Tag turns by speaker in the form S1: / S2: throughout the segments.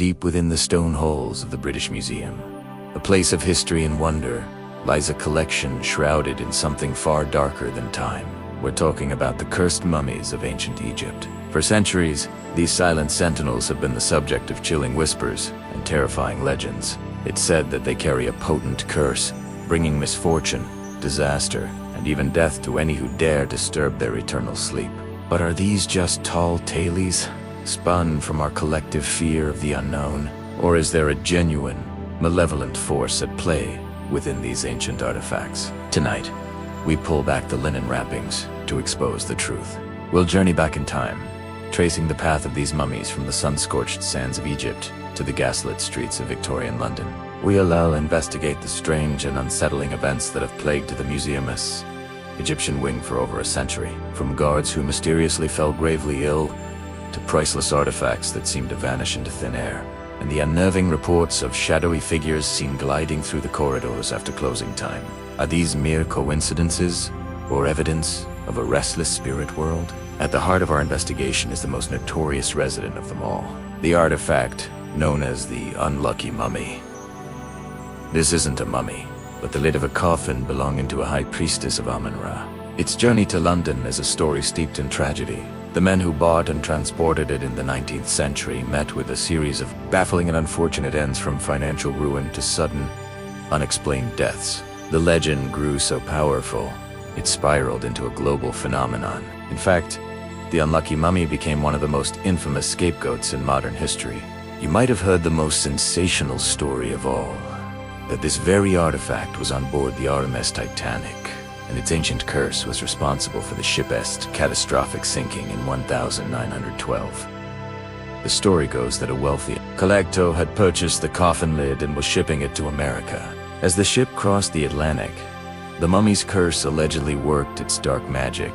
S1: deep within the stone halls of the British Museum, a place of history and wonder, lies a collection shrouded in something far darker than time. We're talking about the cursed mummies of ancient Egypt. For centuries, these silent sentinels have been the subject of chilling whispers and terrifying legends. It's said that they carry a potent curse, bringing misfortune, disaster, and even death to any who dare disturb their eternal sleep. But are these just tall tales, spun from our collective fear of the unknown? Or is there a genuine, malevolent force at play within these ancient artifacts? Tonight, we pull back the linen wrappings to expose the truth. We'll journey back in time, tracing the path of these mummies from the sun-scorched sands of Egypt to the gaslit streets of Victorian London. We'll investigate the strange and unsettling events that have plagued the museum's Egyptian wing for over a century, from guards who mysteriously fell gravely ill to priceless artifacts that seem to vanish into thin air, and the unnerving reports of shadowy figures seen gliding through the corridors after closing time. Are these mere coincidences or evidence of a restless spirit world? At the heart of our investigation is the most notorious resident of them all, the artifact known as the unlucky mummy. This isn't a mummy, but the lid of a coffin belonging to a high priestess of Amun-Ra. Its journey to London is a story steeped in tragedy. The men who bought and transported it in the 19th century met with a series of baffling and unfortunate ends, from financial ruin to sudden, unexplained deaths. The legend grew so powerful, it spiraled into a global phenomenon. In fact, the unlucky mummy became one of the most infamous scapegoats in modern history. You might have heard the most sensational story of all, that this very artifact was on board the RMS Titanic, and its ancient curse was responsible for the ship's catastrophic sinking in 1912. The story goes that a wealthy collector had purchased the coffin lid and was shipping it to America. As the ship crossed the Atlantic, the mummy's curse allegedly worked its dark magic,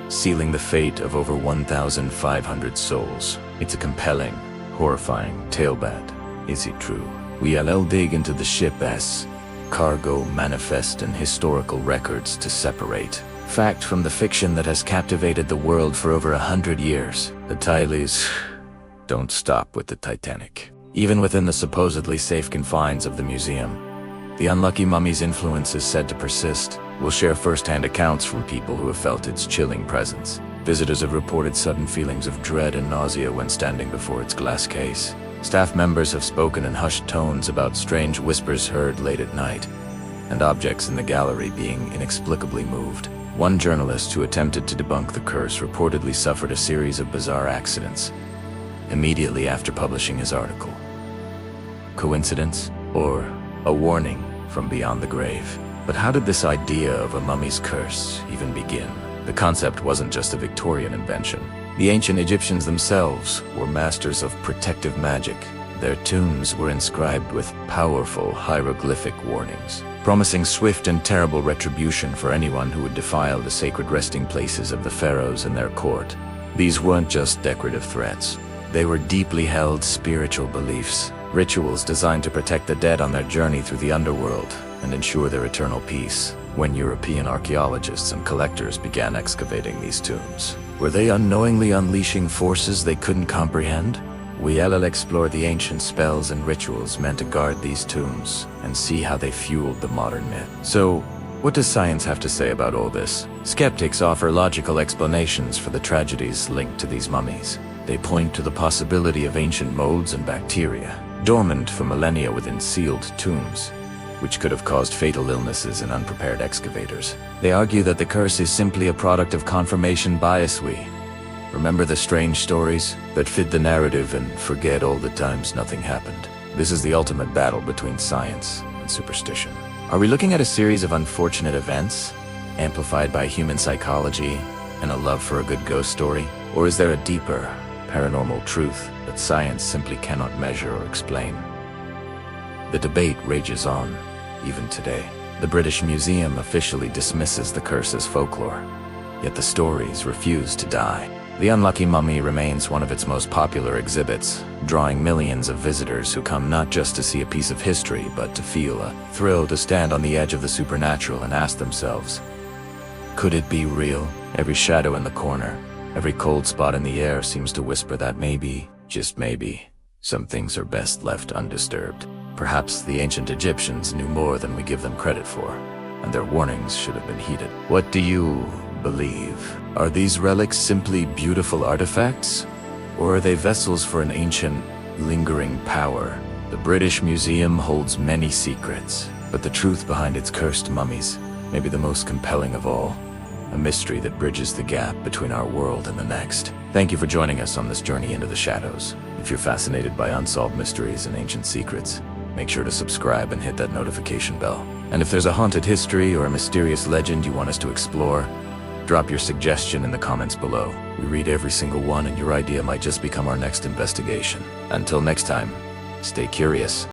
S1: sealing the fate of over 1,500 souls. It's a compelling, horrifying tale-bed. Is it true? We'll dig into the ship's cargo, manifest, and historical records to separate fact from the fiction that has captivated the world for over 100 years. The tales don't stop with the Titanic. Even within the supposedly safe confines of the museum, the unlucky mummy's influence is said to persist. We'll share first-hand accounts from people who have felt its chilling presence. Visitors have reported sudden feelings of dread and nausea when standing before its glass case. Staff members have spoken in hushed tones about strange whispers heard late at night, and objects in the gallery being inexplicably moved. One journalist who attempted to debunk the curse reportedly suffered a series of bizarre accidents immediately after publishing his article. Coincidence? Or a warning from beyond the grave? But how did this idea of a mummy's curse even begin? The concept wasn't just a Victorian invention. The ancient Egyptians themselves were masters of protective magic. Their tombs were inscribed with powerful hieroglyphic warnings, promising swift and terrible retribution for anyone who would defile the sacred resting places of the pharaohs and their court. These weren't just decorative threats. They were deeply held spiritual beliefs, rituals designed to protect the dead on their journey through the underworld and ensure their eternal peace. When European archaeologists and collectors began excavating these tombs, were they unknowingly unleashing forces they couldn't comprehend? We'll explore the ancient spells and rituals meant to guard these tombs and see how they fueled the modern myth. So, what does science have to say about all this? Skeptics offer logical explanations for the tragedies linked to these mummies. They point to the possibility of ancient molds and bacteria, dormant for millennia within sealed tombs, which could have caused fatal illnesses in unprepared excavators. They argue that the curse is simply a product of confirmation bias. We remember the strange stories that fit the narrative and forget all the times nothing happened. This is the ultimate battle between science and superstition. Are we looking at a series of unfortunate events, amplified by human psychology and a love for a good ghost story? Or is there a deeper, paranormal truth that science simply cannot measure or explain? The debate rages on, even today. The British Museum officially dismisses the curse as folklore, yet the stories refuse to die. The unlucky mummy remains one of its most popular exhibits, drawing millions of visitors who come not just to see a piece of history, but to feel a thrill, to stand on the edge of the supernatural and ask themselves, could it be real? Every shadow in the corner, every cold spot in the air seems to whisper that maybe, just maybe, some things are best left undisturbed. Perhaps the ancient Egyptians knew more than we give them credit for, and their warnings should have been heeded. What do you believe? Are these relics simply beautiful artifacts? Or are they vessels for an ancient, lingering power? The British Museum holds many secrets, but the truth behind its cursed mummies may be the most compelling of all. A mystery that bridges the gap between our world and the next. Thank you for joining us on this journey into the shadows. If you're fascinated by unsolved mysteries and ancient secrets, make sure to subscribe and hit that notification bell. And if there's a haunted history or a mysterious legend you want us to explore, drop your suggestion in the comments below. We read every single one, and your idea might just become our next investigation. Until next time, stay curious.